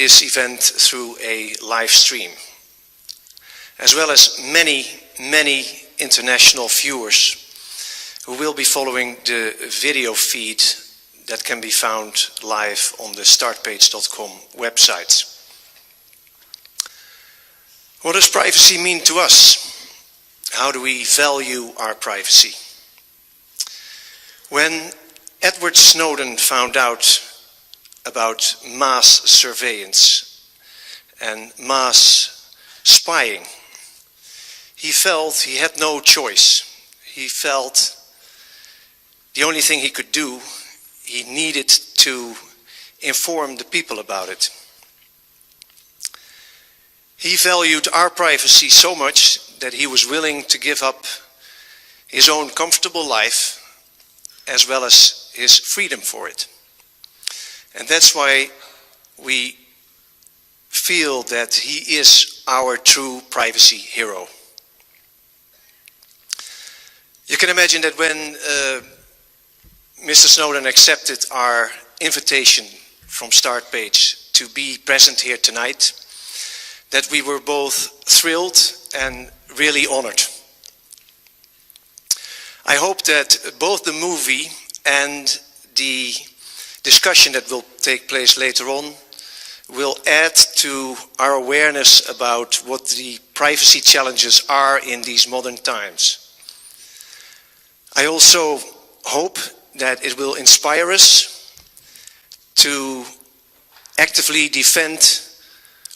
this event through a live stream, as well as many, many international viewers who will be following the video feed that can be found live on the startpage.com website. What does privacy mean to us? How do we value our privacy? When Edward Snowden found out about mass surveillance and mass spying, he felt he had no choice. He felt the only thing he could do, he needed to inform the people about it. He valued our privacy so much that he was willing to give up his own comfortable life as well as his freedom for it. And that's why we feel that he is our true privacy hero. You can imagine that when Mr. Snowden accepted our invitation from Startpage to be present here tonight, that we were both thrilled and really honored. I hope that both the movie and the discussion that will take place later on will add to our awareness about what the privacy challenges are in these modern times. I also hope that it will inspire us to actively defend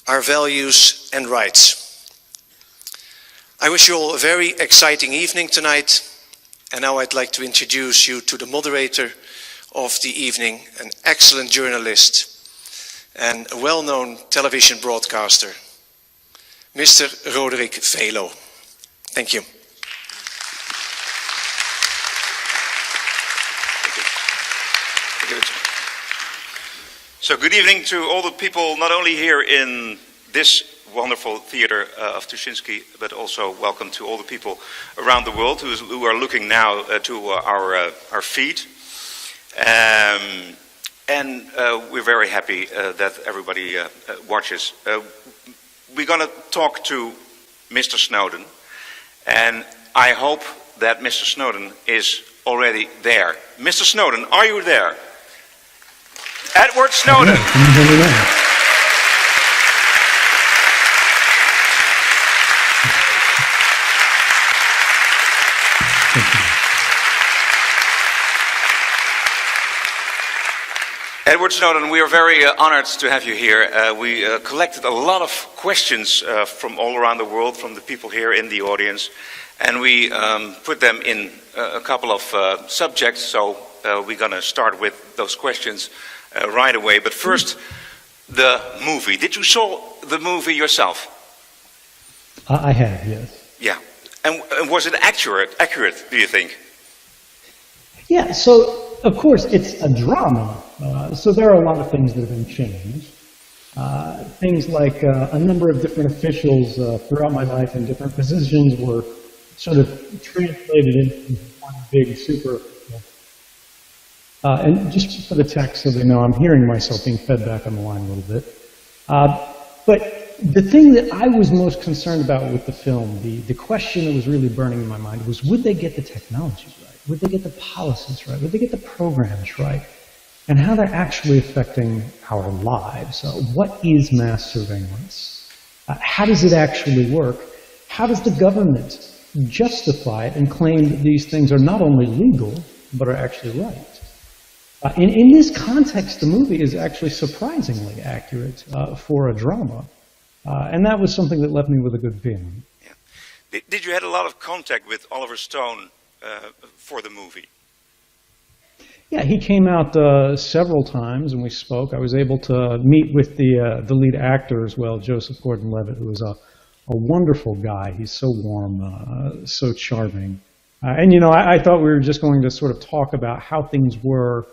our values and rights. I wish you all a very exciting evening tonight, and now I'd like to introduce you to the moderator of the evening, an excellent journalist and a well-known television broadcaster, Mr. Roderick Velo. Thank you. So good evening to all the people, not only here in this wonderful theater of Tuschinski, but also welcome to all the people around the world who are looking now to our feed. And we're very happy that everybody watches. We're going to talk to Mr. Snowden, and I hope that Mr. Snowden is already there. Mr. Snowden, are you there? Edward Snowden. Can you hear me now? Edward Snowden, we are very honored to have you here. We collected a lot of questions from all around the world, from the people here in the audience, and we put them in a couple of subjects, so we're going to start with those questions right away. But first, the movie. Did you saw the movie yourself? I have, yes. Yeah. And was it accurate, do you think? Yeah, so of course it's a drama, so there are a lot of things that have been changed. Things like a number of different officials throughout my life in different positions were sort of translated into one big super. And just for the text, so they know, I'm hearing myself being fed back on the line a little bit. But the thing that I was most concerned about with the film, the question that was really burning in my mind was, would they get the technologies right? Would they get the policies right? Would they get the programs right? And how they're actually affecting our lives. What is mass surveillance? How does it actually work? How does the government justify it and claim that these things are not only legal, but are actually right? In this context, the movie is actually surprisingly accurate for a drama. And that was something that left me with a good feeling. Yeah. Did you have a lot of contact with Oliver Stone for the movie? Yeah, he came out several times and we spoke. I was able to meet with the lead actor as well, Joseph Gordon-Levitt, who was a wonderful guy. He's so warm, so charming. And, you know, I thought we were just going to sort of talk about how things were,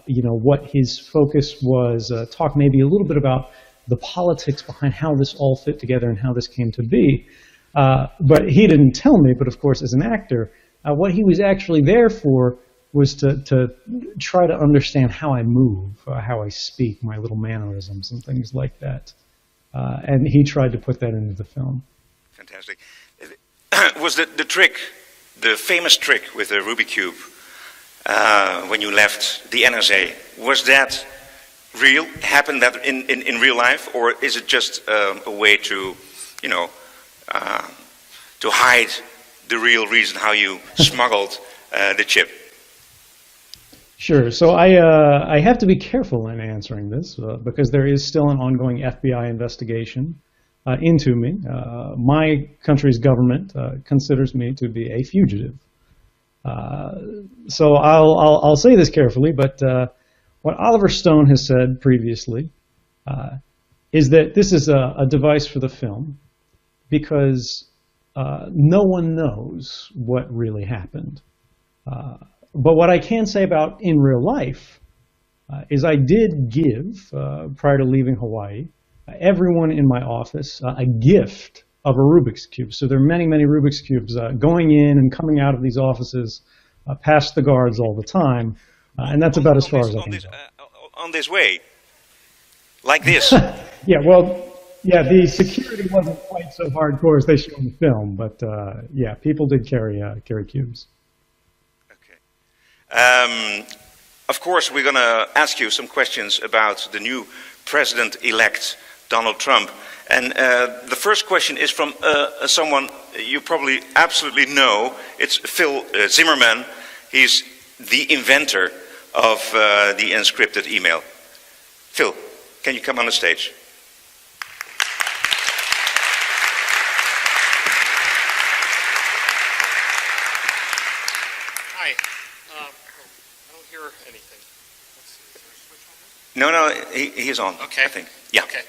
you know, what his focus was, talk maybe a little bit about the politics behind how this all fit together and how this came to be. But he didn't tell me, but of course, as an actor, what he was actually there for was to try to understand how I move, how I speak, my little mannerisms and things like that. And he tried to put that into the film. Fantastic. Was the trick, the famous trick with the Rubik's Cube, when you left the NSA, was that real? Happened that in real life, or is it just a way to, you know, to hide the real reason how you smuggled the chip? Sure. So I have to be careful in answering this because there is still an ongoing FBI investigation into me. My country's government considers me to be a fugitive. So I'll say this carefully, but what Oliver Stone has said previously is that this is a device for the film because no one knows what really happened. But what I can say about in real life is I did give, prior to leaving Hawaii, everyone in my office a gift of a Rubik's Cube. So there are many, many Rubik's Cubes going in and coming out of these offices past the guards all the time. And that's about as far as I can go. On this way, like this. Yeah, well, yeah, the security wasn't quite so hardcore as they show in the film, but yeah, people did carry cubes. Of course, we're going to ask you some questions about the new president-elect, Donald Trump. And the first question is from someone you probably absolutely know. It's Phil Zimmerman. He's the inventor of the encrypted email. Phil, can you come on the stage? Hi. I don't hear anything. Let's see. Is there a switch on No, this? he is on. Okay. I think. Yeah. Okay.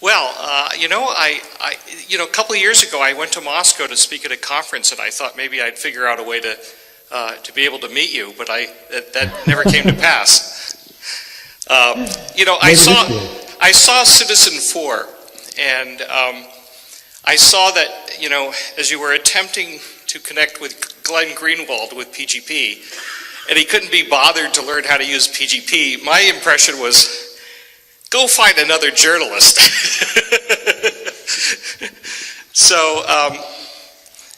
Well, you know, a couple of years ago, I went to Moscow to speak at a conference, and I thought maybe I'd figure out a way to be able to meet you, but that never came to pass. You know, I saw Citizen 4, and I saw that, you know, as you were attempting to connect with Glenn Greenwald with PGP, and he couldn't be bothered to learn how to use PGP, my impression was, go find another journalist. So,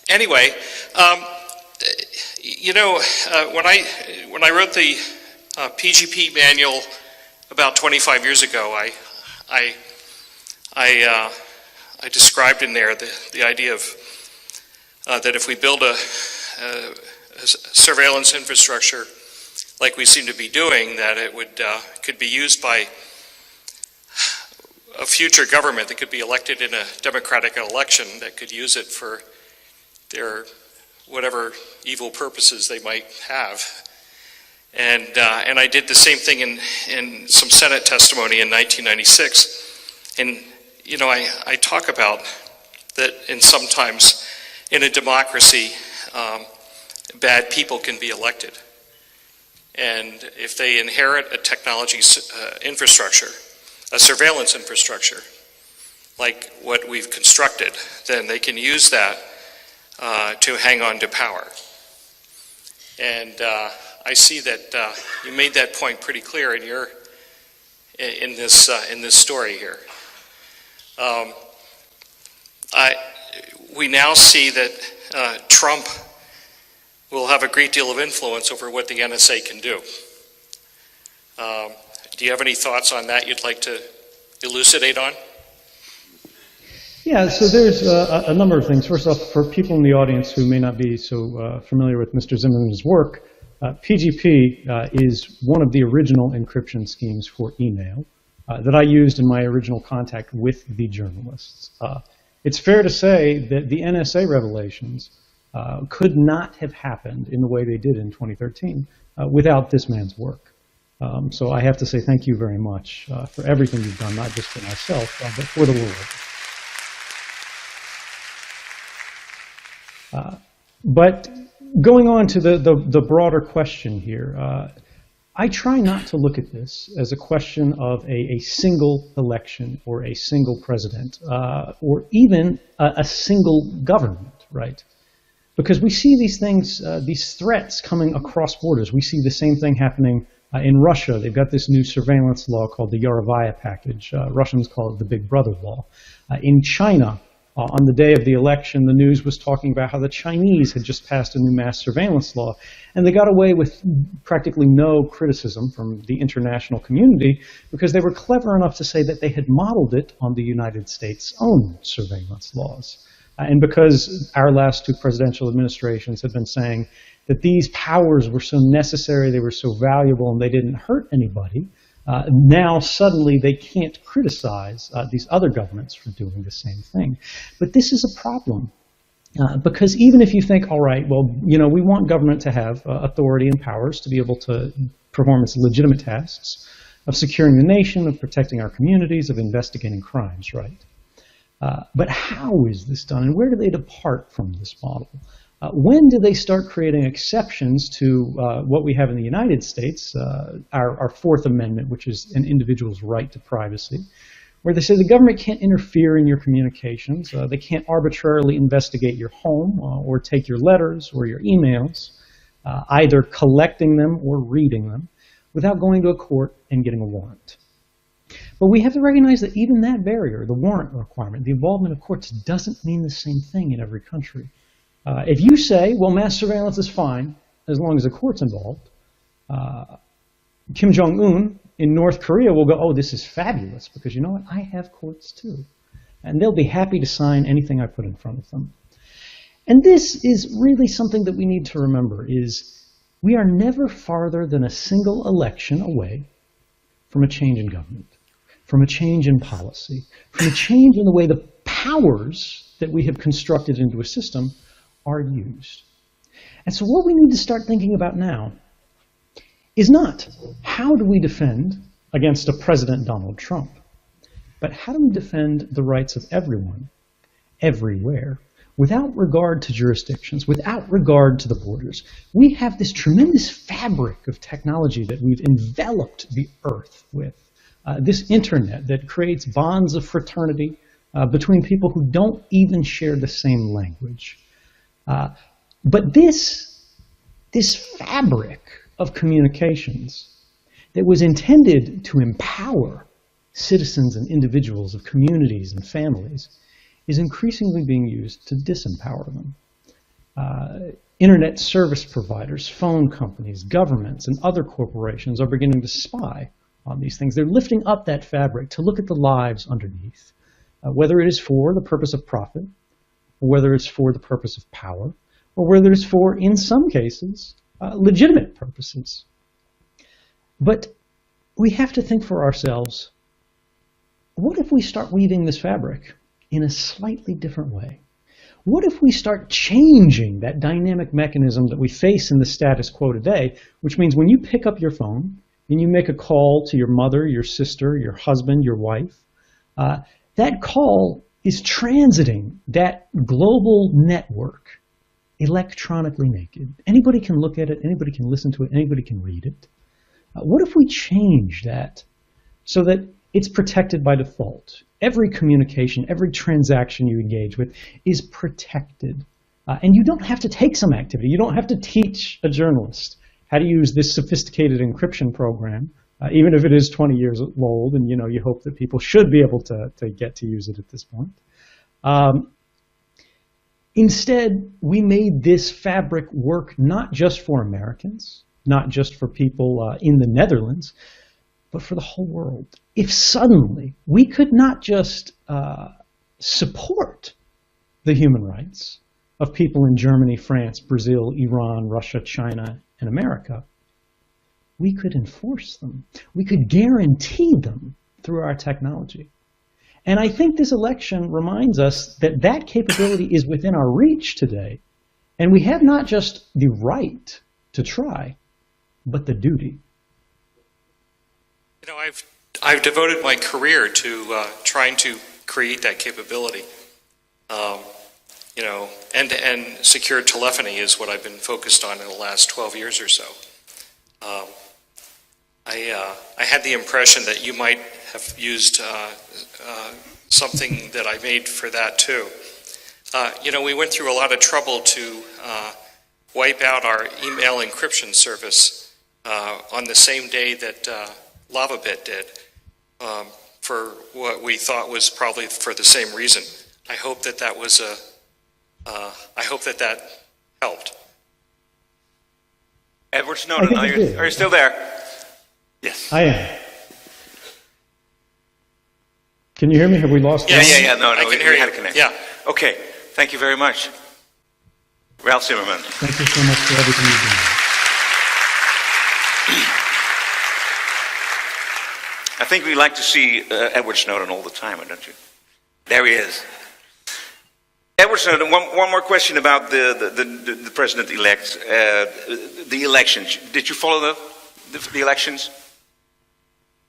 anyway, you know, when I wrote the PGP manual about 25 years ago, I described in there the idea of that if we build a surveillance infrastructure like we seem to be doing, that it could be used by a future government that could be elected in a democratic election that could use it for their whatever evil purposes they might have. And I did the same thing in some Senate testimony in 1996. And, you know, I talk about that sometimes in a democracy, bad people can be elected. And if they inherit a technology infrastructure, a surveillance infrastructure, like what we've constructed, then they can use that to hang on to power. And I see that you made that point pretty clear in this story here. We now see that Trump will have a great deal of influence over what the NSA can do. Do you have any thoughts on that you'd like to elucidate on? Yeah, so there's a number of things. First off, for people in the audience who may not be so familiar with Mr. Zimmerman's work, PGP is one of the original encryption schemes for email that I used in my original contact with the journalists. It's fair to say that the NSA revelations could not have happened in the way they did in 2013 without this man's work. So I have to say thank you very much for everything you've done, not just for myself, but for the world. But going on to the broader question here, I try not to look at this as a question of a single election or a single president or even a single government, right? Because we see these things, these threats coming across borders. We see the same thing happening in Russia. They've got this new surveillance law called the Yarovaya package. Russians call it the Big Brother law. In China, on the day of the election, the news was talking about how the Chinese had just passed a new mass surveillance law, and they got away with practically no criticism from the international community because they were clever enough to say that they had modeled it on the United States' own surveillance laws. And because our last two presidential administrations had been saying that these powers were so necessary, they were so valuable, and they didn't hurt anybody, now suddenly they can't criticize these other governments for doing the same thing. But this is a problem. Because even if you think, all right, well, you know, we want government to have authority and powers to be able to perform its legitimate tasks of securing the nation, of protecting our communities, of investigating crimes, right? But how is this done, and where do they depart from this model? When do they start creating exceptions to what we have in the United States, our Fourth Amendment, which is an individual's right to privacy, where they say the government can't interfere in your communications, they can't arbitrarily investigate your home or take your letters or your emails, either collecting them or reading them, without going to a court and getting a warrant. But we have to recognize that even that barrier, the warrant requirement, the involvement of courts, doesn't mean the same thing in every country. If you say, well, mass surveillance is fine as long as the court's involved, Kim Jong-un in North Korea will go, oh, this is fabulous, because you know what? I have courts too. And they'll be happy to sign anything I put in front of them. And this is really something that we need to remember, is we are never farther than a single election away from a change in government, from a change in policy, from a change in the way the powers that we have constructed into a system are used. And so what we need to start thinking about now is not how do we defend against a President Donald Trump, but how do we defend the rights of everyone, everywhere, without regard to jurisdictions, without regard to the borders. We have this tremendous fabric of technology that we've enveloped the earth with. This internet that creates bonds of fraternity between people who don't even share the same language. But this fabric of communications that was intended to empower citizens and individuals of communities and families is increasingly being used to disempower them. Internet service providers, phone companies, governments, and other corporations are beginning to spy on these things. They're lifting up that fabric to look at the lives underneath, whether it is for the purpose of profit, or whether it's for the purpose of power, or whether it's for, in some cases, legitimate purposes. But we have to think for ourselves, what if we start weaving this fabric in a slightly different way? What if we start changing that dynamic mechanism that we face in the status quo today, which means when you pick up your phone and you make a call to your mother, your sister, your husband, your wife, that call is transiting that global network electronically naked. Anybody can look at it, anybody can listen to it, anybody can read it. What if we change that so that it's protected by default? Every communication, every transaction you engage with is protected. And you don't have to take some activity. You don't have to teach a journalist how to use this sophisticated encryption program, even if it is 20 years old, and you hope that people should be able to get to use it at this point. Instead, we made this fabric work not just for Americans, not just for people in the Netherlands, but for the whole world. If suddenly we could not just support the human rights of people in Germany, France, Brazil, Iran, Russia, China, and America, we could enforce them. We could guarantee them through our technology. And I think this election reminds us that that capability is within our reach today. And we have not just the right to try, but the duty. I've devoted my career to trying to create that capability. End-to-end secure telephony is what I've been focused on in the last 12 years or so. I had the impression that you might have used something that I made for that too. we went through a lot of trouble to wipe out our email encryption service on the same day that LavaBit did, for what we thought was probably for the same reason. I hope that that was I hope that that helped. Edward Snowden, are you still there? Yes. I am. Can you hear me? Have we lost? Yeah. No, I can hear we you. had a connection. Yeah. Okay. Thank you very much, Ralph Zimmerman. Thank you so much for everything you've done. I think we like to see Edward Snowden all the time, don't you? There he is. Edward Snowden, one more question about the president-elect, the elections. Did you follow the elections?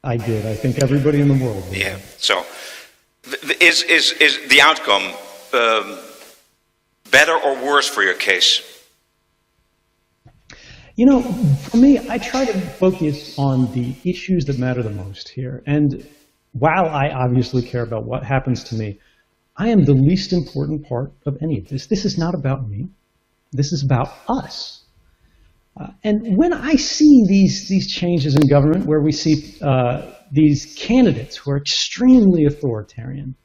I did. I think everybody in the world did. Yeah. So, is the outcome better or worse for your case? You know, for me, I try to focus on the issues that matter the most here. And while I obviously care about what happens to me, I am the least important part of any of this. This is not about me. This is about us. And when I see these changes in government, where we see these candidates who are extremely authoritarian,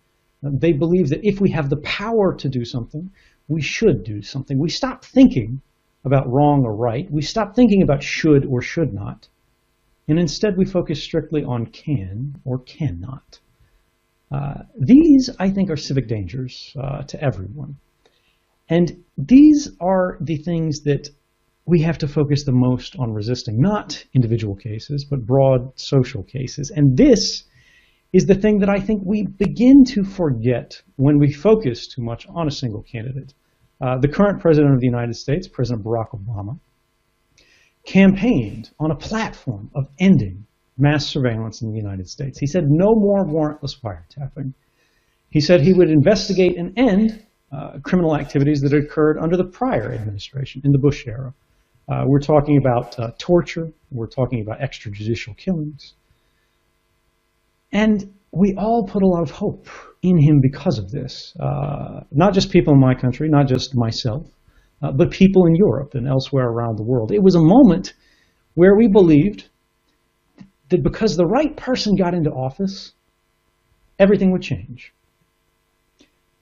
they believe that if we have the power to do something, we should do something. We stop thinking about wrong or right. We stop thinking about should or should not. And instead we focus strictly on can or cannot. These, I think, are civic dangers to everyone. And these are the things that we have to focus the most on resisting, not individual cases, but broad social cases. And this is the thing that I think we begin to forget when we focus too much on a single candidate. The current president of the United States, President Barack Obama, campaigned on a platform of ending mass surveillance in the United States. He said no more warrantless wiretapping. He said he would investigate and end criminal activities that occurred under the prior administration, in the Bush era. We're talking about torture. We're talking about extrajudicial killings. And we all put a lot of hope in him because of this. Not just people in my country, not just myself, but people in Europe and elsewhere around the world. It was a moment where we believed that because the right person got into office, everything would change.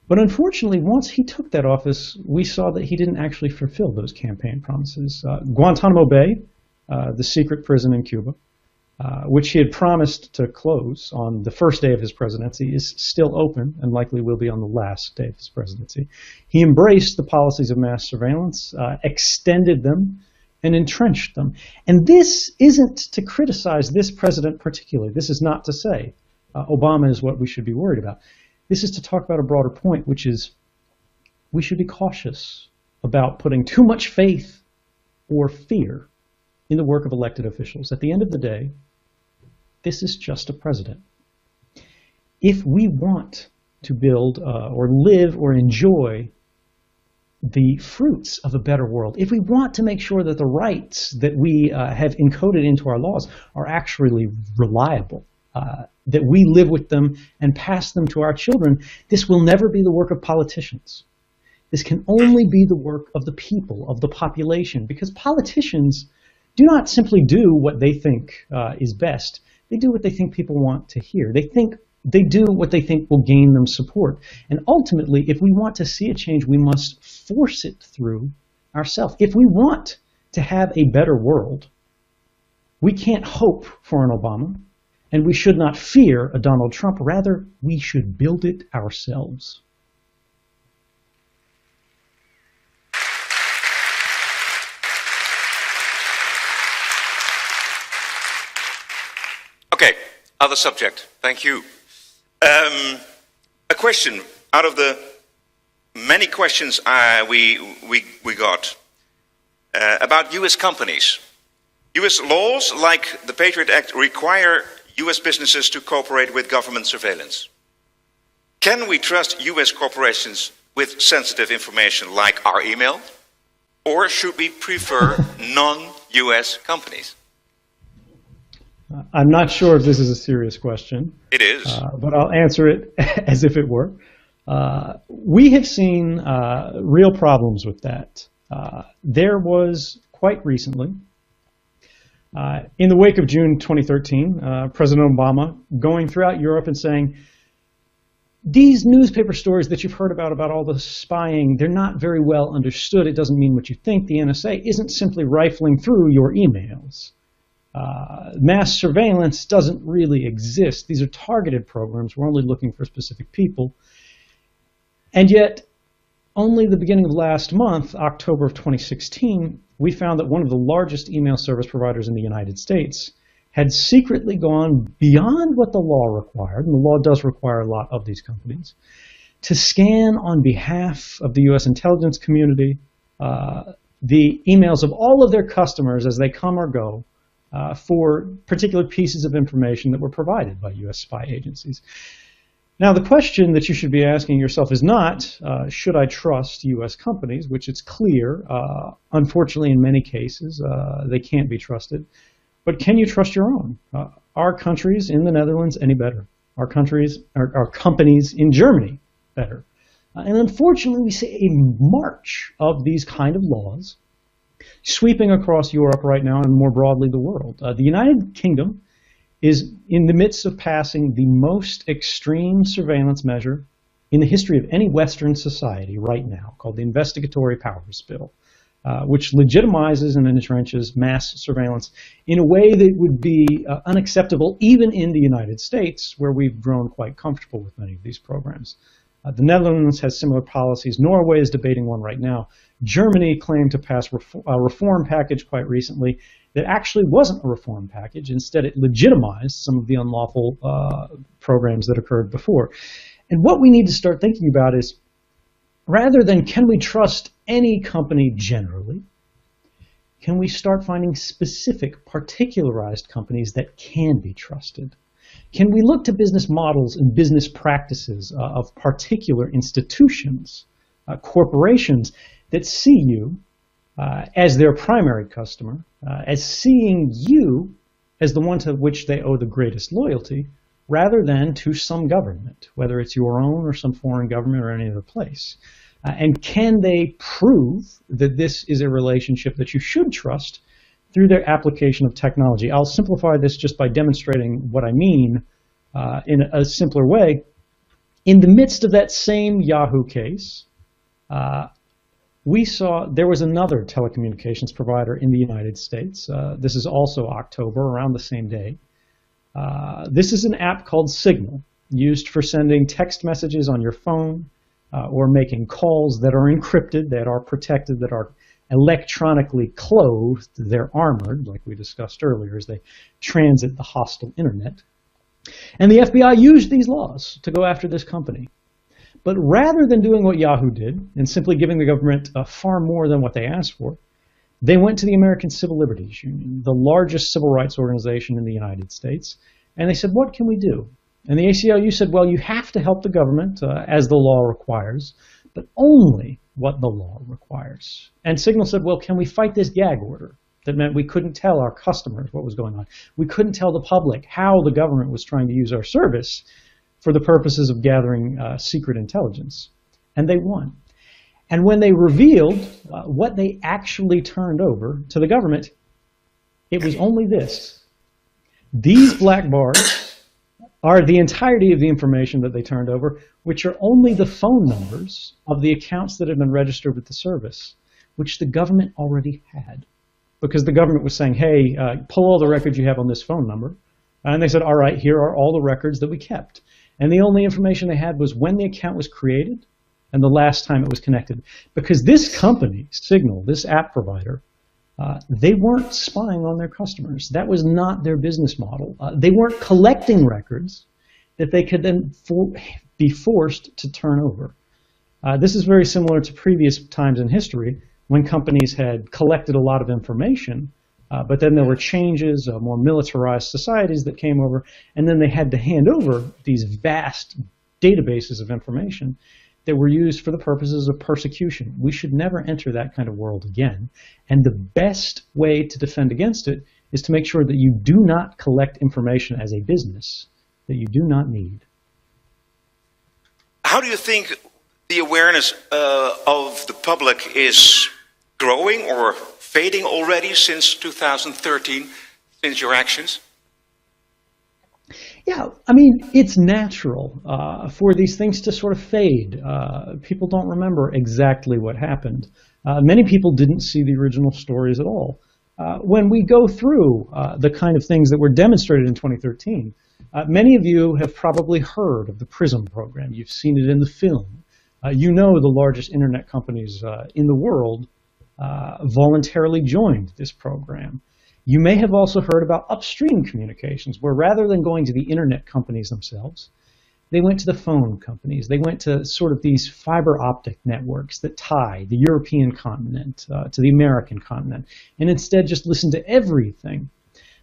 But unfortunately, once he took that office, we saw that he didn't actually fulfill those campaign promises. Guantanamo Bay, the secret prison in Cuba, which he had promised to close on the first day of his presidency, is still open and likely will be on the last day of his presidency. He embraced the policies of mass surveillance, extended them, and entrenched them. And this isn't to criticize this president particularly. This is not to say Obama is what we should be worried about. This is to talk about a broader point, which is we should be cautious about putting too much faith or fear in the work of elected officials. At the end of the day, this is just a president. If we want to build or live or enjoy the fruits of a better world, if we want to make sure that the rights that we have encoded into our laws are actually reliable, that we live with them and pass them to our children, this will never be the work of politicians. This can only be the work of the people, of the population, because politicians do not simply do what they think is best. They do what they think people want to hear. They do what they think will gain them support. And ultimately, if we want to see a change, we must force it through ourselves. If we want to have a better world, we can't hope for an Obama, and we should not fear a Donald Trump. Rather, we should build it ourselves. Okay, other subject. Thank you. A question out of the many questions we got about U.S. companies. U.S. laws like the Patriot Act require U.S. businesses to cooperate with government surveillance. Can we trust U.S. corporations with sensitive information like our email? Or should we prefer non-U.S. companies? I'm not sure if this is a serious question. It is. But I'll answer it as if it were. We have seen real problems with that. There was quite recently, in the wake of June 2013, President Obama going throughout Europe and saying, these newspaper stories that you've heard about all the spying, they're not very well understood. It doesn't mean what you think. The NSA isn't simply rifling through your emails. Mass surveillance doesn't really exist. These are targeted programs. We're only looking for specific people. And yet, only the beginning of last month, October of 2016, we found that one of the largest email service providers in the United States had secretly gone beyond what the law required, and the law does require a lot of these companies, to scan on behalf of the U.S. intelligence community the emails of all of their customers as they come or go for particular pieces of information that were provided by U.S. spy agencies. Now, the question that you should be asking yourself is not, should I trust U.S. companies, which it's clear, unfortunately in many cases, they can't be trusted, but can you trust your own? Are countries in the Netherlands any better? Are companies in Germany better? And unfortunately, we see a march of these kind of laws sweeping across Europe right now and more broadly the world. The United Kingdom is in the midst of passing the most extreme surveillance measure in the history of any Western society right now, called the Investigatory Powers Bill, which legitimizes and entrenches mass surveillance in a way that would be unacceptable even in the United States, where we've grown quite comfortable with many of these programs. The Netherlands has similar policies. Norway is debating one right now. Germany claimed to pass a reform package quite recently that actually wasn't a reform package. Instead, it legitimized some of the unlawful programs that occurred before. And what we need to start thinking about is, rather than can we trust any company generally, can we start finding specific, particularized companies that can be trusted? Can we look to business models and business practices of particular institutions, corporations that see you as their primary customer, as seeing you as the one to which they owe the greatest loyalty, rather than to some government, whether it's your own or some foreign government or any other place? And can they prove that this is a relationship that you should trust through their application of technology? I'll simplify this just by demonstrating what I mean in a simpler way. In the midst of that same Yahoo case, we saw there was another telecommunications provider in the United States. This is also October, around the same day. This is an app called Signal, used for sending text messages on your phone or making calls that are encrypted, that are protected, that are electronically clothed. They're armored, like we discussed earlier, as they transit the hostile internet. And the FBI used these laws to go after this company. But rather than doing what Yahoo did and simply giving the government far more than what they asked for, they went to the American Civil Liberties Union, the largest civil rights organization in the United States, and they said, what can we do? And the ACLU said, well, you have to help the government as the law requires, but only what the law requires. And Signal said, well, can we fight this gag order? That meant we couldn't tell our customers what was going on. We couldn't tell the public how the government was trying to use our service for the purposes of gathering secret intelligence. And they won. And when they revealed what they actually turned over to the government, it was only this. These black bars are the entirety of the information that they turned over, which are only the phone numbers of the accounts that had been registered with the service, which the government already had. Because the government was saying, hey, pull all the records you have on this phone number. And they said, all right, here are all the records that we kept. And the only information they had was when the account was created and the last time it was connected. Because this company, Signal, this app provider, they weren't spying on their customers. That was not their business model. They weren't collecting records that they could then be forced to turn over. This is very similar to previous times in history when companies had collected a lot of information, but then there were changes, more militarized societies that came over, and then they had to hand over these vast databases of information that were used for the purposes of persecution. We should never enter that kind of world again. And the best way to defend against it is to make sure that you do not collect information as a business that you do not need. how do you think the awareness of the public is growing or fading already since 2013, since your actions? Yeah, I mean, it's natural for these things to sort of fade. People don't remember exactly what happened. Many people didn't see the original stories at all. When we go through the kind of things that were demonstrated in 2013, many of you have probably heard of the PRISM program. You've seen it in the film. You know the largest internet companies in the world voluntarily joined this program. You may have also heard about upstream communications, where rather than going to the internet companies themselves, they went to the phone companies. They went to sort of these fiber optic networks that tie the European continent to the American continent, and instead just listened to everything.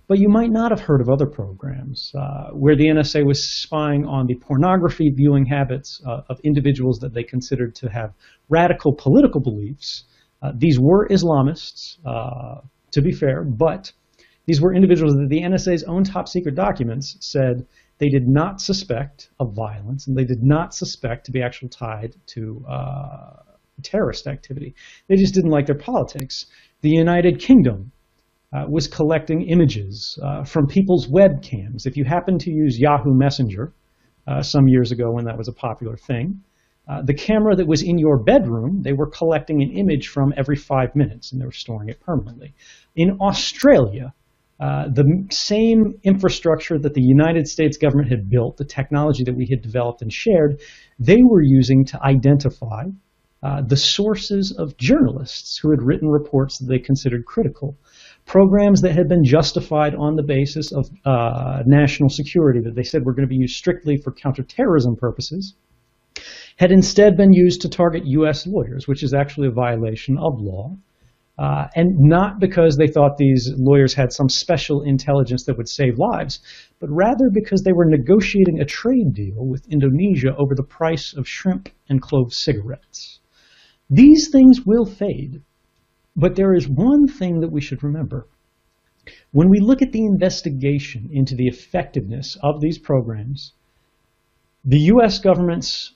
But you might not have heard of other programs where the NSA was spying on the pornography viewing habits of individuals that they considered to have radical political beliefs. These were Islamists, to be fair, but these were individuals that the NSA's own top secret documents said they did not suspect of violence, and they did not suspect to be actually tied to terrorist activity. They just didn't like their politics. The United Kingdom was collecting images from people's webcams. If you happened to use Yahoo Messenger some years ago when that was a popular thing, the camera that was in your bedroom, they were collecting an image from every 5 minutes, and they were storing it permanently. In Australia, the same infrastructure that the United States government had built, the technology that we had developed and shared, they were using to identify the sources of journalists who had written reports that they considered critical. Programs that had been justified on the basis of national security, that they said were going to be used strictly for counterterrorism purposes, had instead been used to target U.S. lawyers, which is actually a violation of law. And not because they thought these lawyers had some special intelligence that would save lives, but rather because they were negotiating a trade deal with Indonesia over the price of shrimp and clove cigarettes. These things will fade, but there is one thing that we should remember. When we look at the investigation into the effectiveness of these programs, the U.S. government's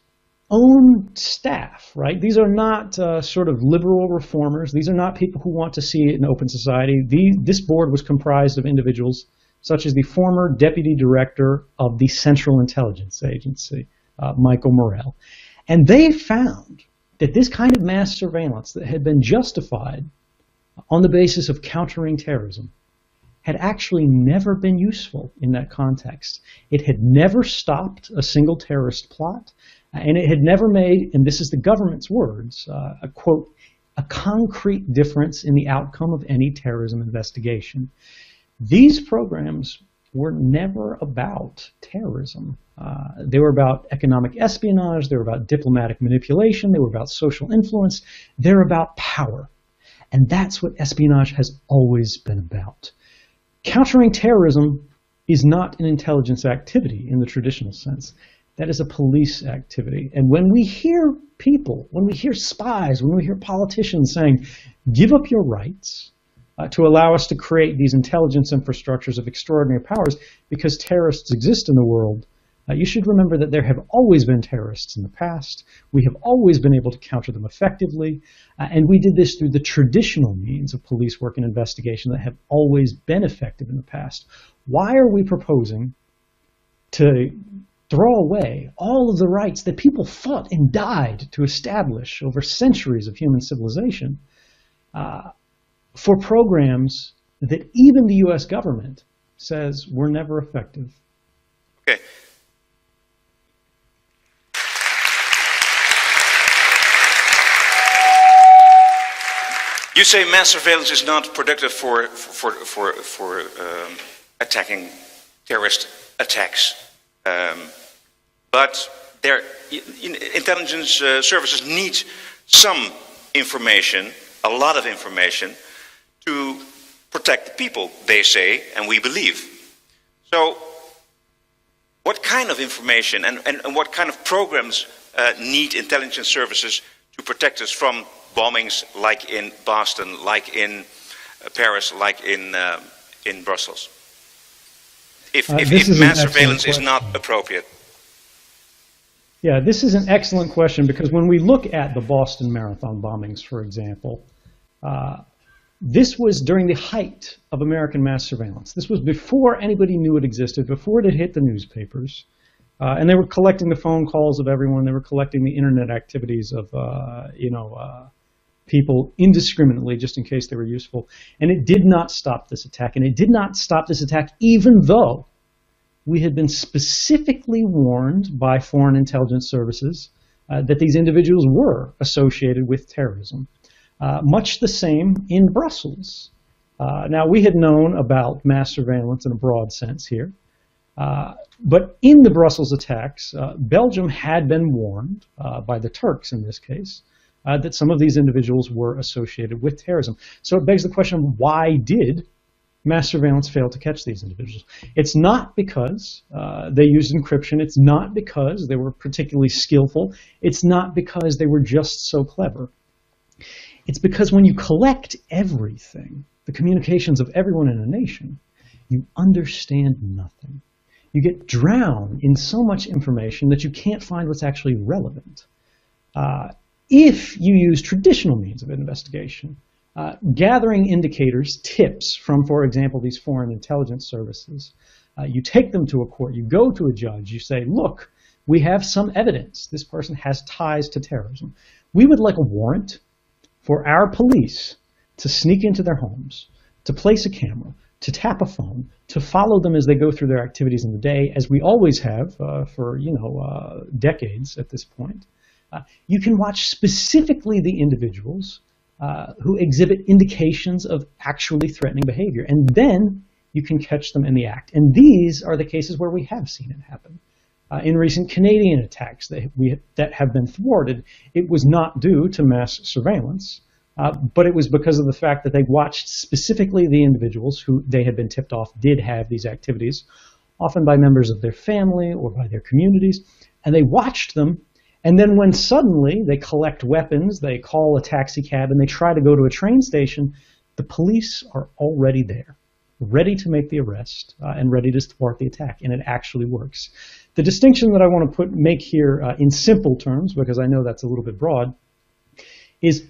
own staff, right? These are not sort of liberal reformers. These are not people who want to see an open society. This board was comprised of individuals such as the former deputy director of the Central Intelligence Agency, Michael Morrell. And they found that this kind of mass surveillance that had been justified on the basis of countering terrorism had actually never been useful in that context. It had never stopped a single terrorist plot, and it had never made, and this is the government's words, a quote, a concrete difference in the outcome of any terrorism investigation. These programs were never about terrorism. They were about economic espionage, they were about diplomatic manipulation, they were about social influence, they're about power. And that's what espionage has always been about. Countering terrorism is not an intelligence activity in the traditional sense. That is a police activity. And when we hear people, when we hear spies, when we hear politicians saying, give up your rights to allow us to create these intelligence infrastructures of extraordinary powers because terrorists exist in the world, you should remember that there have always been terrorists in the past. We have always been able to counter them effectively. And we did this through the traditional means of police work and investigation that have always been effective in the past. Why are we proposing to throw away all of the rights that people fought and died to establish over centuries of human civilization for programs that even the U.S. government says were never effective? Okay. You say mass surveillance is not productive for attacking terrorist attacks, but intelligence services need some information, a lot of information, to protect the people, they say, and we believe. So, what kind of information and what kind of programs need intelligence services to protect us from bombings like in Boston, like in Paris, like in Brussels? If mass surveillance is not appropriate. Yeah, this is an excellent question because when we look at the Boston Marathon bombings, for example, this was during the height of American mass surveillance. This was before anybody knew it existed, before it had hit the newspapers. And they were collecting the phone calls of everyone. They were collecting the internet activities of, people indiscriminately, just in case they were useful. And it did not stop this attack. And it did not stop this attack even though we had been specifically warned by foreign intelligence services that these individuals were associated with terrorism. Much the same in Brussels. Now, we had known about mass surveillance in a broad sense here. But in the Brussels attacks, Belgium had been warned, by the Turks in this case, that some of these individuals were associated with terrorism. So it begs the question, why did mass surveillance fail to catch these individuals? It's not because they used encryption. It's not because they were particularly skillful. It's not because they were just so clever. It's because when you collect everything, the communications of everyone in a nation, you understand nothing. You get drowned in so much information that you can't find what's actually relevant. If you use traditional means of investigation, gathering indicators, tips from, for example, these foreign intelligence services, you take them to a court, you go to a judge, you say, look, we have some evidence this person has ties to terrorism. We would like a warrant for our police to sneak into their homes, to place a camera, to tap a phone, to follow them as they go through their activities in the day, as we always have for decades at this point. You can watch specifically the individuals who exhibit indications of actually threatening behavior, and then you can catch them in the act. And these are the cases where we have seen it happen. In recent Canadian attacks that have been thwarted, it was not due to mass surveillance, but it was because of the fact that they watched specifically the individuals who they had been tipped off did have these activities, often by members of their family or by their communities, and they watched them. And then when suddenly they collect weapons, they call a taxi cab, and they try to go to a train station, the police are already there, ready to make the arrest and ready to thwart the attack, and it actually works. The distinction that I want to make here in simple terms, because I know that's a little bit broad, is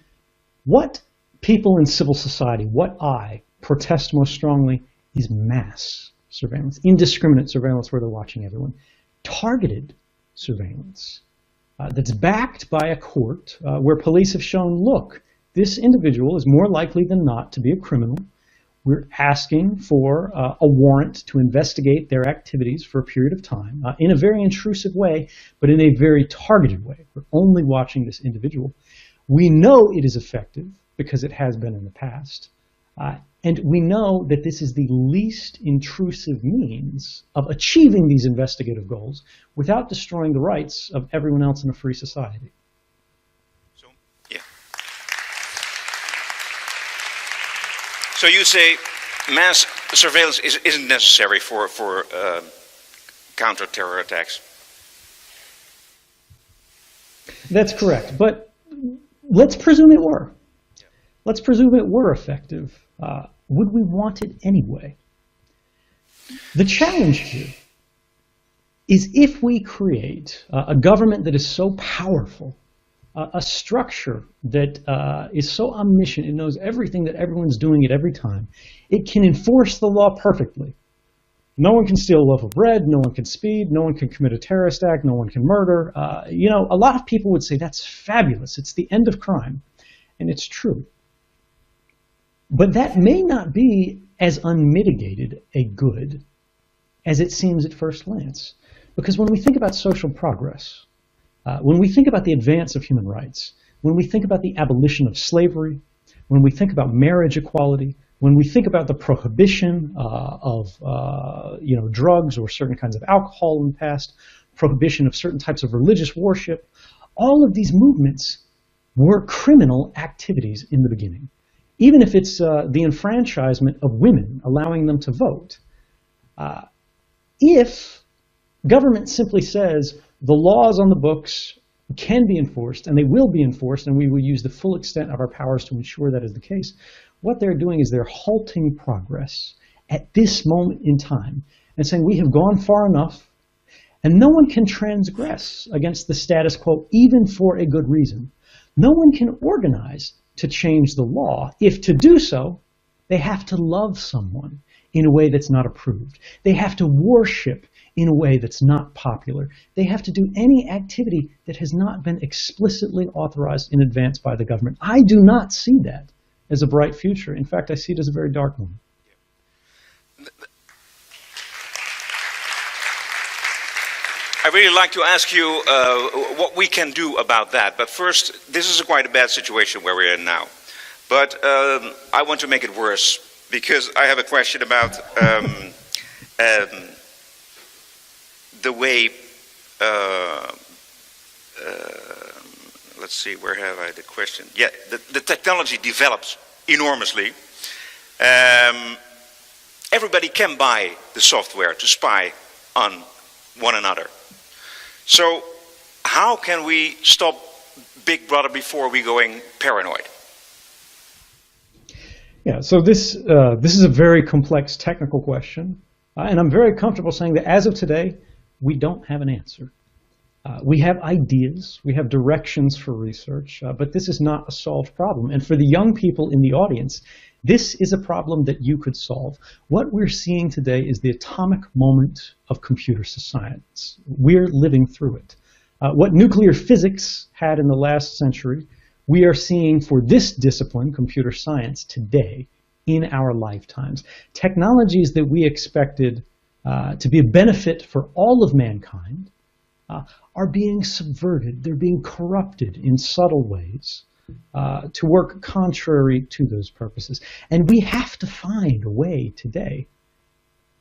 what people in civil society, what I protest most strongly, is mass surveillance, indiscriminate surveillance where they're watching everyone, targeted surveillance that's backed by a court where police have shown, look, this individual is more likely than not to be a criminal. We're asking for a warrant to investigate their activities for a period of time in a very intrusive way, but in a very targeted way. We're only watching this individual. We know it is effective because it has been in the past. And we know that this is the least intrusive means of achieving these investigative goals without destroying the rights of everyone else in a free society. So, yeah. So you say mass surveillance isn't necessary for counter-terror attacks? That's correct, but let's presume it were. Let's presume it were effective. Would we want it anyway? The challenge here is if we create a government that is so powerful, a structure that is so omniscient, it knows everything that everyone's doing at every time, it can enforce the law perfectly. No one can steal a loaf of bread, no one can speed, no one can commit a terrorist act, no one can murder. A lot of people would say that's fabulous, it's the end of crime, and it's true. But that may not be as unmitigated a good as it seems at first glance. Because when we think about social progress, when we think about the advance of human rights, when we think about the abolition of slavery, when we think about marriage equality, when we think about the prohibition of drugs or certain kinds of alcohol in the past, prohibition of certain types of religious worship, all of these movements were criminal activities in the beginning. Even if it's the enfranchisement of women, allowing them to vote. If government simply says the laws on the books can be enforced, and they will be enforced, and we will use the full extent of our powers to ensure that is the case, what they're doing is they're halting progress at this moment in time and saying we have gone far enough, And no one can transgress against the status quo, even for a good reason. No one can organize to change the law. If to do so, they have to love someone in a way that's not approved. They have to worship in a way that's not popular. They have to do any activity that has not been explicitly authorized in advance by the government. I do not see that as a bright future. In fact, I see it as a very dark one. I really like to ask you what we can do about that. But first, this is quite a bad situation where we're in now. But I want to make it worse, because I have a question about the way, let's see, where have I the question? Yeah, the technology develops enormously. Everybody can buy the software to spy on one another. So how can we stop Big Brother before we going paranoid? Yeah, so this is a very complex technical question, and I'm very comfortable saying that as of today, we don't have an answer. We have ideas, we have directions for research, but this is not a solved problem. And for the young people in the audience, this is a problem that you could solve. What we're seeing today is the atomic moment of computer science. We're living through it. What nuclear physics had in the last century, we are seeing for this discipline, computer science, today in our lifetimes. Technologies that we expected to be a benefit for all of mankind are being subverted. They're being corrupted in subtle ways to work contrary to those purposes. And we have to find a way today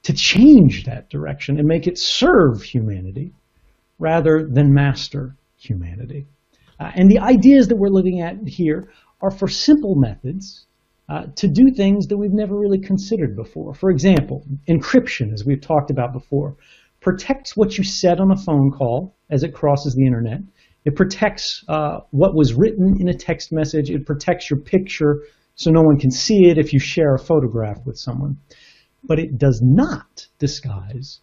to change that direction and make it serve humanity rather than master humanity. And the ideas that we're looking at here are for simple methods to do things that we've never really considered before. For example, encryption, as we've talked about before, protects what you said on a phone call as it crosses the internet. It protects what was written in a text message. It protects your picture so no one can see it if you share a photograph with someone. But it does not disguise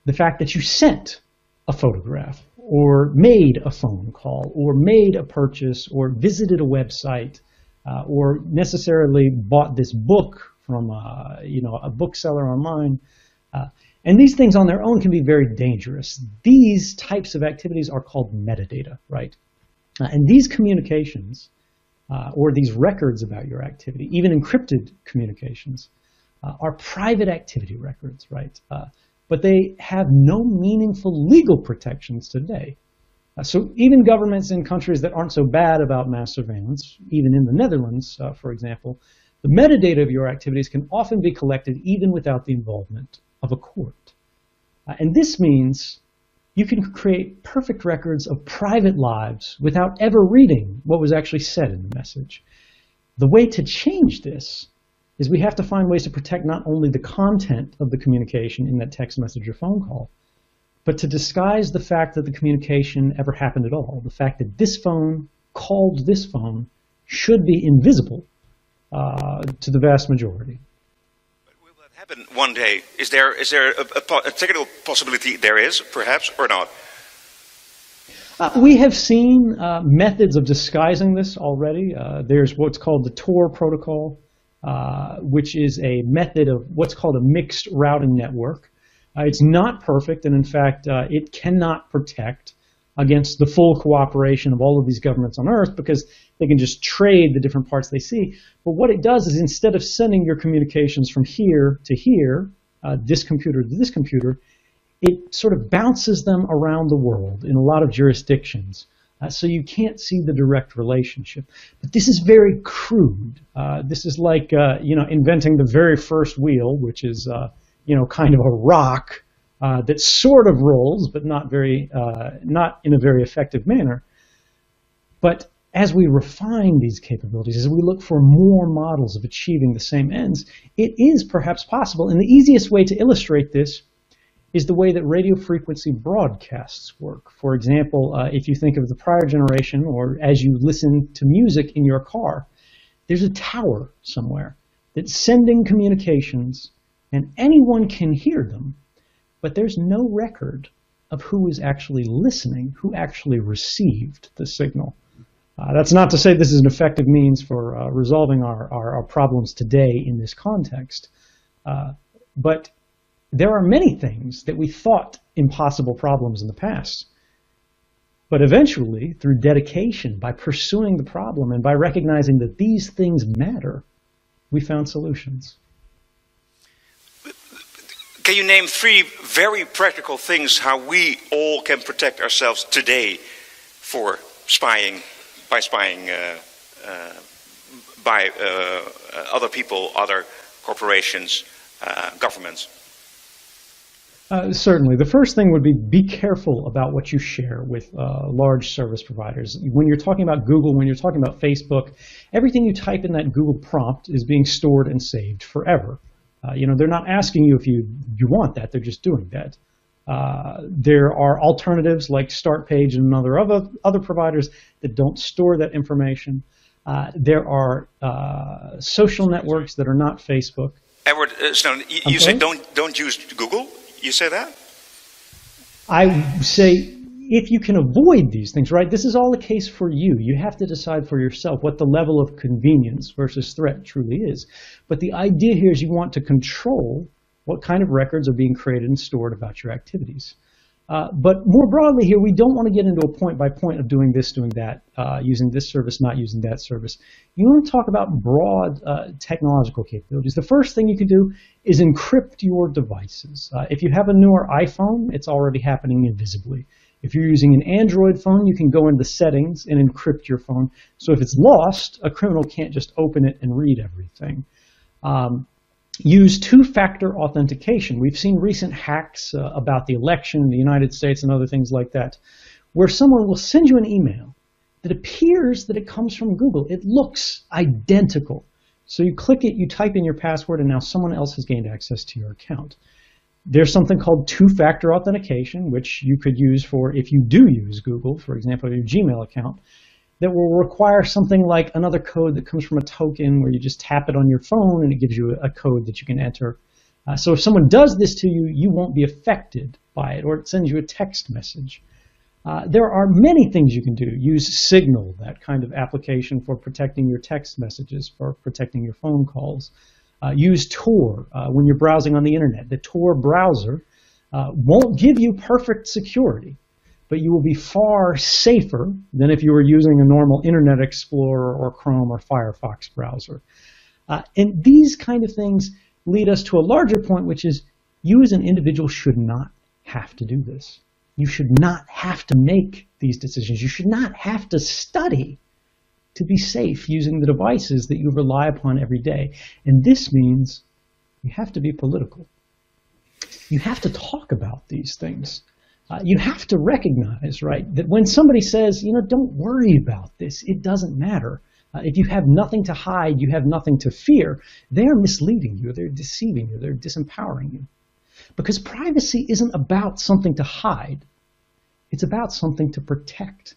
the fact that you sent a photograph or made a phone call or made a purchase or visited a website or necessarily bought this book from a bookseller online. And these things on their own can be very dangerous. These types of activities are called metadata, right? And these communications, or these records about your activity, even encrypted communications, are private activity records, right? But they have no meaningful legal protections today. So even governments in countries that aren't so bad about mass surveillance, even in the Netherlands, for example, the metadata of your activities can often be collected even without the involvement of a court. And this means you can create perfect records of private lives without ever reading what was actually said in the message. The way to change this is we have to find ways to protect not only the content of the communication in that text message or phone call, but to disguise the fact that the communication ever happened at all. The fact that this phone called this phone should be invisible to the vast majority. Will that happen one day? Is there a technical possibility there is, perhaps, or not? We have seen methods of disguising this already. There's what's called the Tor protocol, which is a method of what's called a mixed routing network. It's not perfect, and in fact, it cannot protect against the full cooperation of all of these governments on Earth because they can just trade the different parts they see. But what it does is instead of sending your communications from here to here, this computer to this computer, it sort of bounces them around the world in a lot of jurisdictions. So you can't see the direct relationship. But this is very crude. This is like inventing the very first wheel, which is kind of a rock that sort of rolls, but not in a very effective manner. But as we refine these capabilities, as we look for more models of achieving the same ends, it is perhaps possible. And the easiest way to illustrate this is the way that radio frequency broadcasts work. For example, if you think of the prior generation, or as you listen to music in your car, there's a tower somewhere that's sending communications, and anyone can hear them, but there's no record of who is actually listening, who actually received the signal. That's not to say this is an effective means for resolving our problems today in this context, but there are many things that we thought impossible problems in the past. But eventually, through dedication, by pursuing the problem and by recognizing that these things matter, we found solutions. Can you name 3 very practical things how we all can protect ourselves today for spying, by other people, other corporations, governments? Certainly. The first thing would be careful about what you share with large service providers. When you're talking about Google, when you're talking about Facebook, everything you type in that Google prompt is being stored and saved forever. They're not asking you if you want that, they're just doing that. There are alternatives like StartPage and other providers that don't store that information. There are social networks that are not Facebook. Edward Snowden, you say don't use Google? You say that? I say if you can avoid these things, right? This is all a case for you. You have to decide for yourself what the level of convenience versus threat truly is. But the idea here is you want to control what kind of records are being created and stored about your activities. But more broadly here, we don't want to get into a point by point of doing this, doing that, using this service, not using that service. You want to talk about broad technological capabilities. The first thing you can do is encrypt your devices. If you have a newer iPhone, it's already happening invisibly. If you're using an Android phone, you can go into the settings and encrypt your phone. So if it's lost, a criminal can't just open it and read everything. Use two-factor authentication. We've seen recent hacks about the election in the United States and other things like that, where someone will send you an email that appears that it comes from Google. It looks identical. So you click it, you type in your password, and now someone else has gained access to your account. There's something called two-factor authentication, which you could use for if you do use Google, for example, your Gmail account, that will require something like another code that comes from a token where you just tap it on your phone and it gives you a code that you can enter. So if someone does this to you, you won't be affected by it, or it sends you a text message. There are many things you can do. Use Signal, that kind of application for protecting your text messages, for protecting your phone calls. Use Tor when you're browsing on the internet. The Tor browser won't give you perfect security, but you will be far safer than if you were using a normal Internet Explorer or Chrome or Firefox browser. And these kind of things lead us to a larger point, which is you as an individual should not have to do this. You should not have to make these decisions. You should not have to study to be safe using the devices that you rely upon every day. And this means you have to be political. You have to talk about these things. You have to recognize, right, that when somebody says, don't worry about this, it doesn't matter. If you have nothing to hide, you have nothing to fear, they're misleading you, they're deceiving you, they're disempowering you. Because privacy isn't about something to hide, it's about something to protect.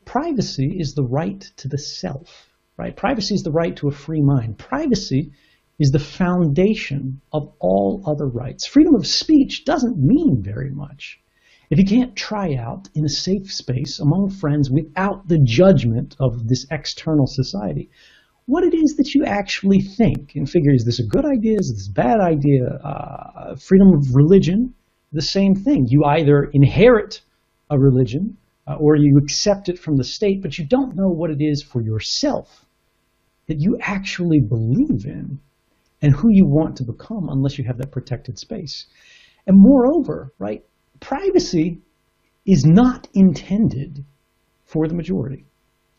Privacy is the right to the self, right? Privacy is the right to a free mind. Privacy is the foundation of all other rights. Freedom of speech doesn't mean very much if you can't try out in a safe space among friends without the judgment of this external society what it is that you actually think and figure, is this a good idea, is this a bad idea? Freedom of religion, the same thing. You either inherit a religion or you accept it from the state, but you don't know what it is for yourself that you actually believe in and who you want to become unless you have that protected space. And moreover, right, privacy is not intended for the majority.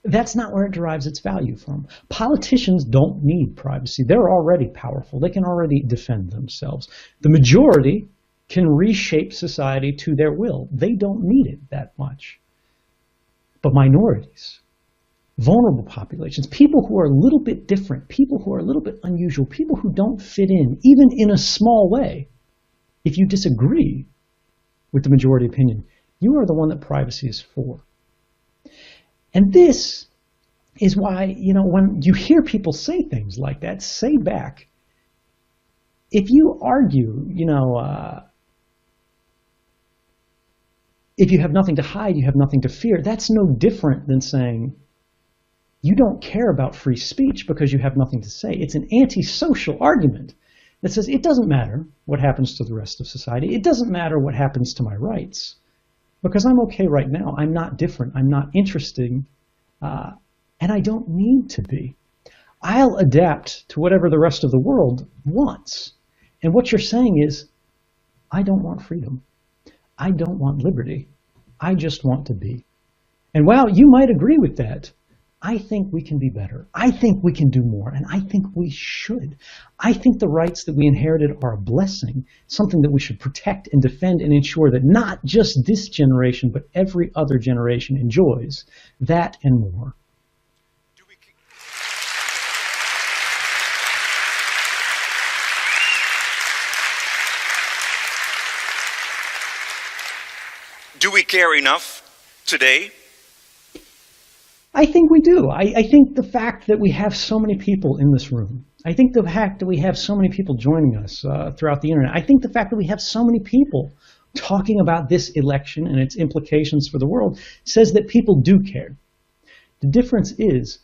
That's not where it derives its value from. Politicians don't need privacy. They're already powerful. They can already defend themselves. The majority can reshape society to their will. They don't need it that much. But minorities, vulnerable populations, people who are a little bit different, people who are a little bit unusual, people who don't fit in, even in a small way, if you disagree with the majority opinion, you are the one that privacy is for. And this is why, when you hear people say things like that, say back, if you argue, if you have nothing to hide, you have nothing to fear. That's no different than saying you don't care about free speech because you have nothing to say. It's an antisocial argument that says it doesn't matter what happens to the rest of society. It doesn't matter what happens to my rights because I'm okay right now. I'm not different. I'm not interesting, and I don't need to be. I'll adapt to whatever the rest of the world wants. And what you're saying is, I don't want freedom. I don't want liberty. I just want to be. And while you might agree with that, I think we can be better. I think we can do more, and I think we should. I think the rights that we inherited are a blessing, something that we should protect and defend and ensure that not just this generation, but every other generation enjoys. That and more. Do we care enough today? I think we do. I think the fact that we have so many people in this room, I think the fact that we have so many people joining us throughout the internet, I think the fact that we have so many people talking about this election and its implications for the world says that people do care. The difference is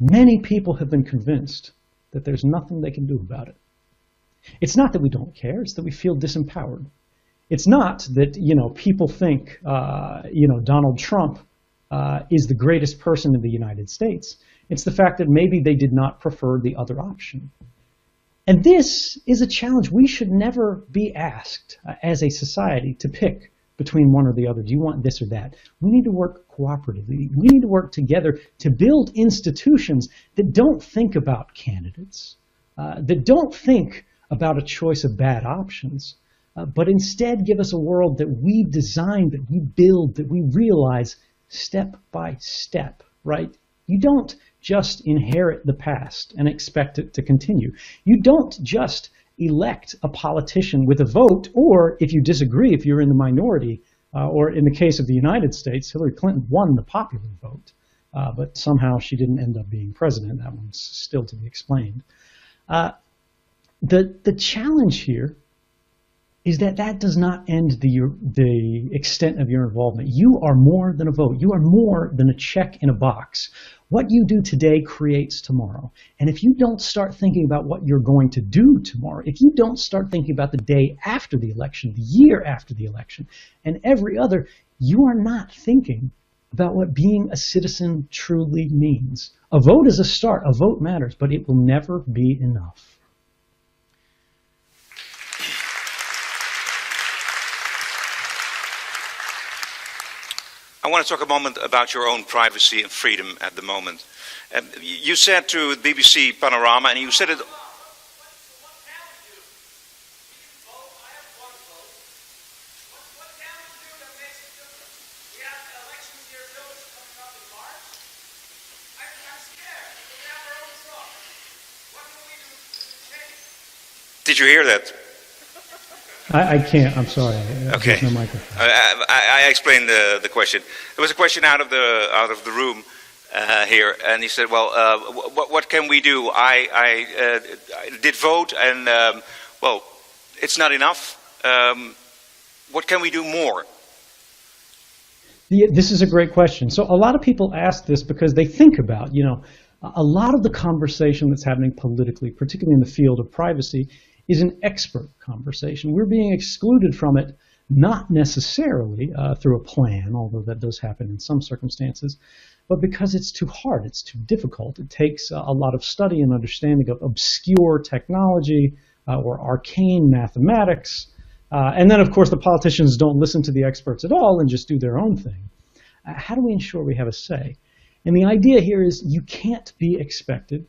many people have been convinced that there's nothing they can do about it. It's not that we don't care, it's that we feel disempowered. It's not that, people think, Donald Trump is the greatest person in the United States. It's the fact that maybe they did not prefer the other option. And this is a challenge. We should never be asked as a society to pick between one or the other. Do you want this or that? We need to work cooperatively. We need to work together to build institutions that don't think about candidates, that don't think about a choice of bad options, but instead give us a world that we design, that we build, that we realize step by step, right? You don't just inherit the past and expect it to continue. You don't just elect a politician with a vote, or if you disagree, if you're in the minority, or in the case of the United States, Hillary Clinton won the popular vote, but somehow she didn't end up being president. That one's still to be explained. The challenge here is that does not end the extent of your involvement. You are more than a vote. You are more than a check in a box. What you do today creates tomorrow. And if you don't start thinking about what you're going to do tomorrow, if you don't start thinking about the day after the election, the year after the election, and every other, you are not thinking about what being a citizen truly means. A vote is a start. A vote matters, but it will never be enough. I want to talk a moment about your own privacy and freedom at the moment. You said to BBC Panorama, and you said it... Did you hear that? I can't. I'm sorry. Okay. There's no microphone. I explained the question. There was a question out of the room here, and he said, "Well, what can we do? I did vote, and well, it's not enough. What can we do more?" Yeah, this is a great question. So a lot of people ask this because they think about, a lot of the conversation that's happening politically, particularly in the field of privacy, is an expert conversation. We're being excluded from it, not necessarily through a plan, although that does happen in some circumstances, but because it's too hard, it's too difficult. It takes a lot of study and understanding of obscure technology or arcane mathematics. And then, of course, the politicians don't listen to the experts at all and just do their own thing. How do we ensure we have a say? And the idea here is you can't be expected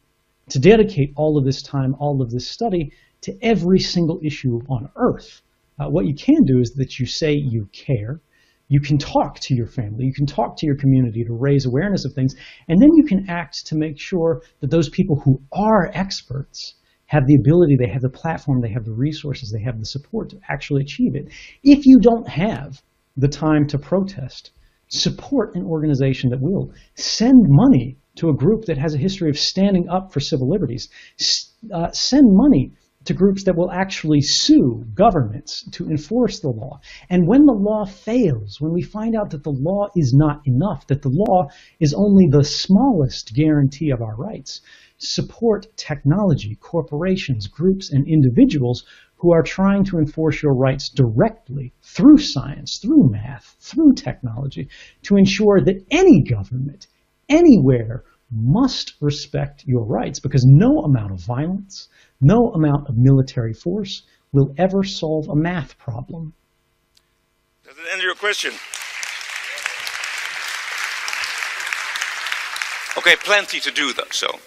to dedicate all of this time, all of this study, to every single issue on Earth. What you can do is that you say you care. You can talk to your family. You can talk to your community to raise awareness of things. And then you can act to make sure that those people who are experts have the ability, they have the platform, they have the resources, they have the support to actually achieve it. If you don't have the time to protest, support an organization that will. Send money to a group that has a history of standing up for civil liberties. Send money to groups that will actually sue governments to enforce the law. And when the law fails, when we find out that the law is not enough, that the law is only the smallest guarantee of our rights, support technology, corporations, groups, and individuals who are trying to enforce your rights directly through science, through math, through technology, to ensure that any government, anywhere, must respect your rights, because no amount of violence, no amount of military force will ever solve a math problem. Does that answer your question? Okay, plenty to do though, so.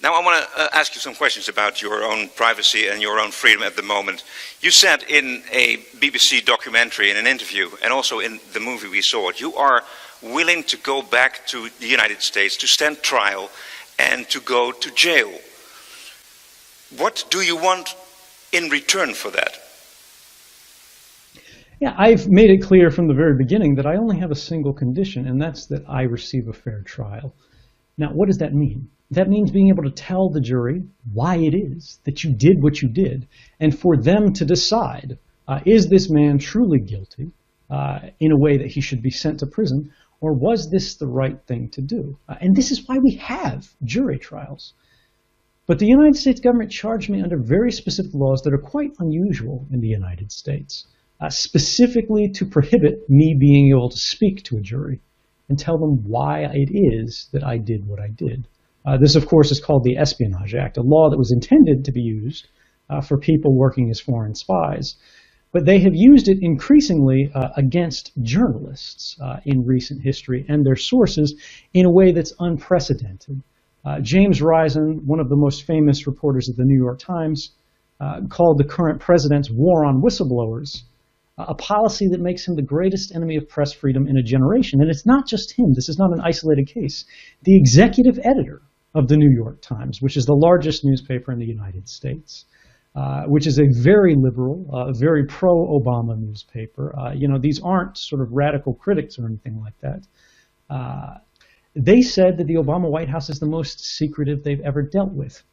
Now I want to ask you some questions about your own privacy and your own freedom at the moment. You said in a BBC documentary, in an interview, and also in the movie we saw, you are willing to go back to the United States to stand trial and to go to jail. What do you want in return for that? Yeah, I've made it clear from the very beginning that I only have a single condition, and that's that I receive a fair trial. Now, what does that mean? That means being able to tell the jury why it is that you did what you did, and for them to decide, is this man truly guilty in a way that he should be sent to prison, or was this the right thing to do? And this is why we have jury trials. But the United States government charged me under very specific laws that are quite unusual in the United States, specifically to prohibit me being able to speak to a jury and tell them why it is that I did what I did. This, of course, is called the Espionage Act, a law that was intended to be used for people working as foreign spies. But they have used it increasingly against journalists in recent history and their sources in a way that's unprecedented. James Risen, one of the most famous reporters of the New York Times, called the current president's war on whistleblowers a policy that makes him the greatest enemy of press freedom in a generation. And it's not just him. This is not an isolated case. The executive editor of the New York Times, which is the largest newspaper in the United States, which is a very liberal, very pro-Obama newspaper. These aren't sort of radical critics or anything like that. They said that the Obama White House is the most secretive they've ever dealt with.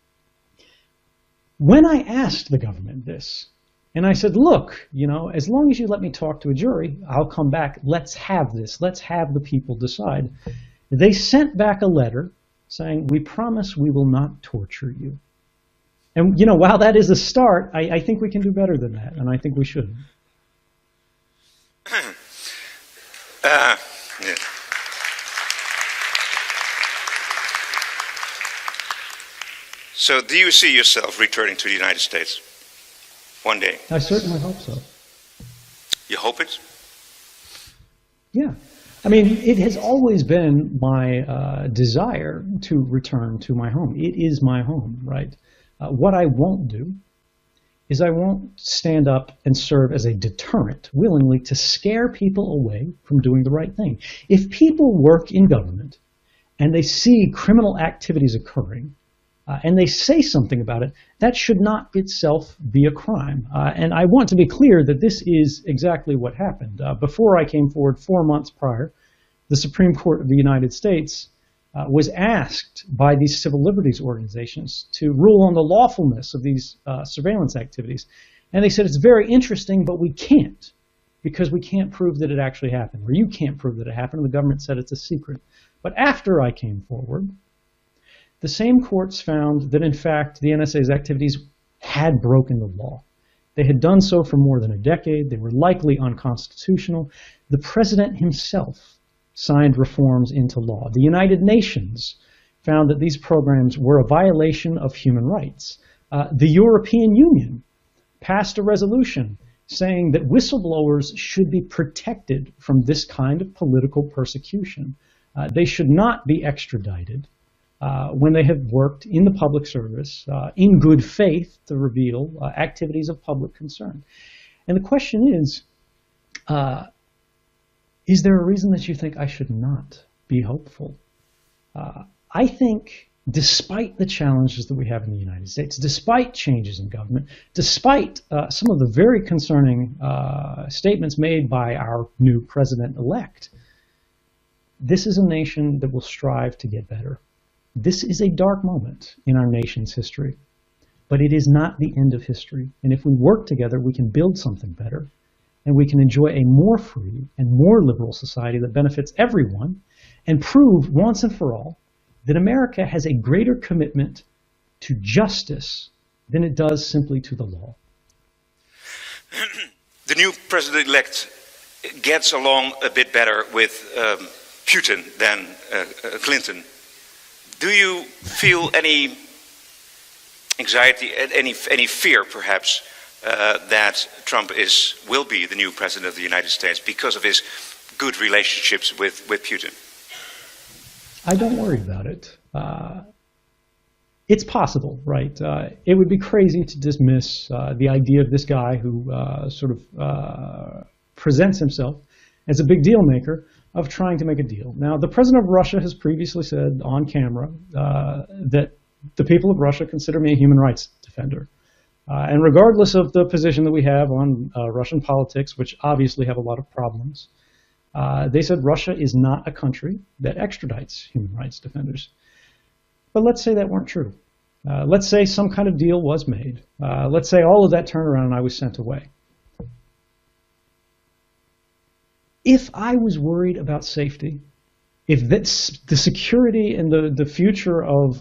When I asked the government this, and I said, look, as long as you let me talk to a jury, I'll come back. Let's have this. Let's have the people decide. They sent back a letter saying, we promise we will not torture you. And, while that is a start, I think we can do better than that, and I think we should. Yeah. So do you see yourself returning to the United States one day? I certainly hope so. You hope it? Yeah. I mean, it has always been my desire to return to my home. It is my home, right? What I won't do is I won't stand up and serve as a deterrent willingly to scare people away from doing the right thing. If people work in government and they see criminal activities occurring, and they say something about it, that should not itself be a crime. And I want to be clear that this is exactly what happened. Before I came forward 4 months prior, the Supreme Court of the United States was asked by these civil liberties organizations to rule on the lawfulness of these surveillance activities. And they said, it's very interesting, but we can't, because we can't prove that it actually happened, or you can't prove that it happened, and the government said it's a secret. But after I came forward, the same courts found that, in fact, the NSA's activities had broken the law. They had done so for more than a decade. They were likely unconstitutional. The president himself signed reforms into law. The United Nations found that these programs were a violation of human rights. The European Union passed a resolution saying that whistleblowers should be protected from this kind of political persecution. They should not be extradited when they have worked in the public service in good faith to reveal activities of public concern. And the question is there a reason that you think I should not be hopeful? I think despite the challenges that we have in the United States, despite changes in government, despite some of the very concerning statements made by our new president-elect, this is a nation that will strive to get better. This is a dark moment in our nation's history, but it is not the end of history. And if we work together, we can build something better, and we can enjoy a more free and more liberal society that benefits everyone, and prove once and for all that America has a greater commitment to justice than it does simply to the law. The new president-elect gets along a bit better with Putin than Clinton. Do you feel any anxiety, any fear, perhaps, that Trump will be the new president of the United States because of his good relationships with Putin? I don't worry about it. It's possible, right? It would be crazy to dismiss the idea of this guy who presents himself as a big deal maker of trying to make a deal. Now, the president of Russia has previously said on camera that the people of Russia consider me a human rights defender. And regardless of the position that we have on Russian politics, which obviously have a lot of problems, they said Russia is not a country that extradites human rights defenders. But let's say that weren't true. Let's say some kind of deal was made. Let's say all of that turned around and I was sent away. If I was worried about safety, if that's the security and the future of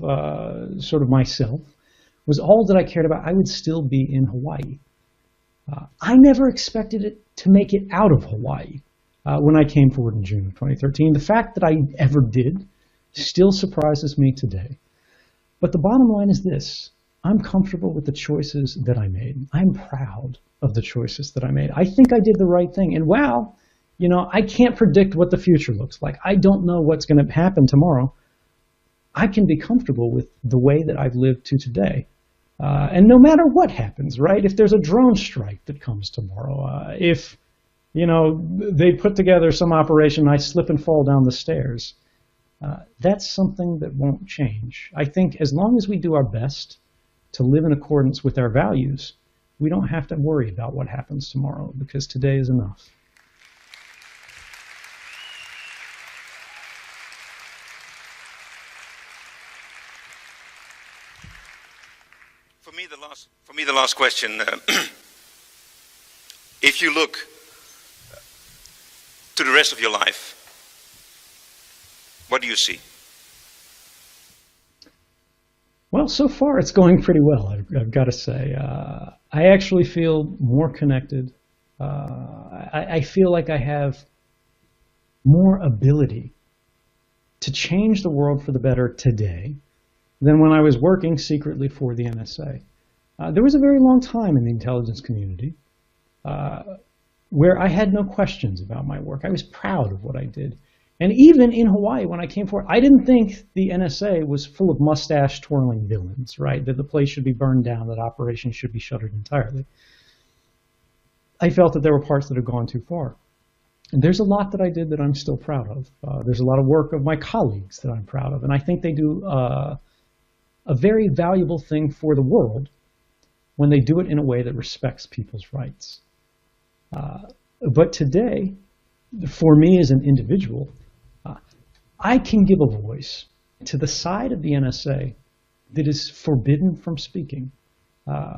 sort of myself was all that I cared about, I would still be in Hawaii. I never expected it to make it out of Hawaii when I came forward in June of 2013. The fact that I ever did still surprises me today. But the bottom line is this: I'm comfortable with the choices that I made. I'm proud of the choices that I made. I think I did the right thing. And wow, you know, I can't predict what the future looks like. I don't know what's going to happen tomorrow. I can be comfortable with the way that I've lived to today. And no matter what happens, right? If there's a drone strike that comes tomorrow, if, you know, they put together some operation, I slip and fall down the stairs, that's something that won't change. I think as long as we do our best to live in accordance with our values, we don't have to worry about what happens tomorrow, because today is enough. For me, the last question. If you look to the rest of your life, what do you see? Well, so far it's going pretty well, I've got to say. I actually feel more connected. I feel like I have more ability to change the world for the better today than when I was working secretly for the NSA. There was a very long time in the intelligence community where I had no questions about my work. I was proud of what I did. And even in Hawaii, when I came forward, I didn't think the NSA was full of mustache-twirling villains, right? That the place should be burned down, that operations should be shuttered entirely. I felt that there were parts that had gone too far. And there's a lot that I did that I'm still proud of. There's a lot of work of my colleagues that I'm proud of. And I think they do a very valuable thing for the world when they do it in a way that respects people's rights. But today, for me as an individual, I can give a voice to the side of the NSA that is forbidden from speaking.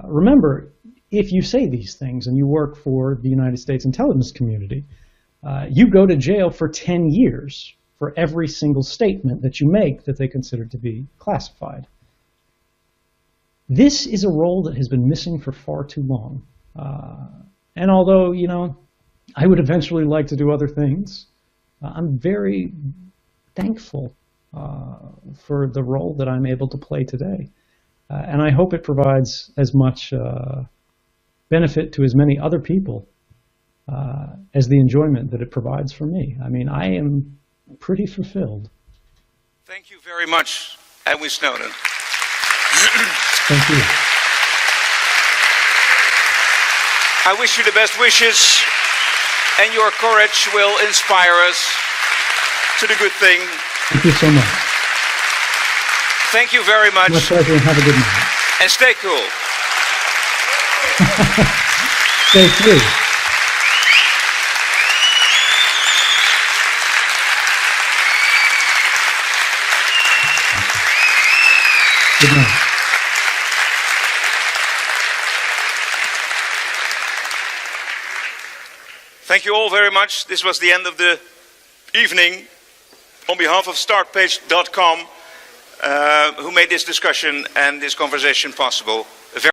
Remember, if you say these things and you work for the United States intelligence community, you go to jail for 10 years for every single statement that you make that they consider to be classified. This is a role that has been missing for far too long. And although, you know, I would eventually like to do other things, I'm very thankful for the role that I'm able to play today. And I hope it provides as much benefit to as many other people as the enjoyment that it provides for me. I mean, I am pretty fulfilled. Thank you very much, Edwin Snowden. Thank you. I wish you the best wishes, and your courage will inspire us to the good thing. Thank you so much. Thank you very much. My pleasure, and have a good night. And stay cool. Stay free. Good night. Thank you all very much. This was the end of the evening. On behalf of startpage.com, who made this discussion and this conversation possible,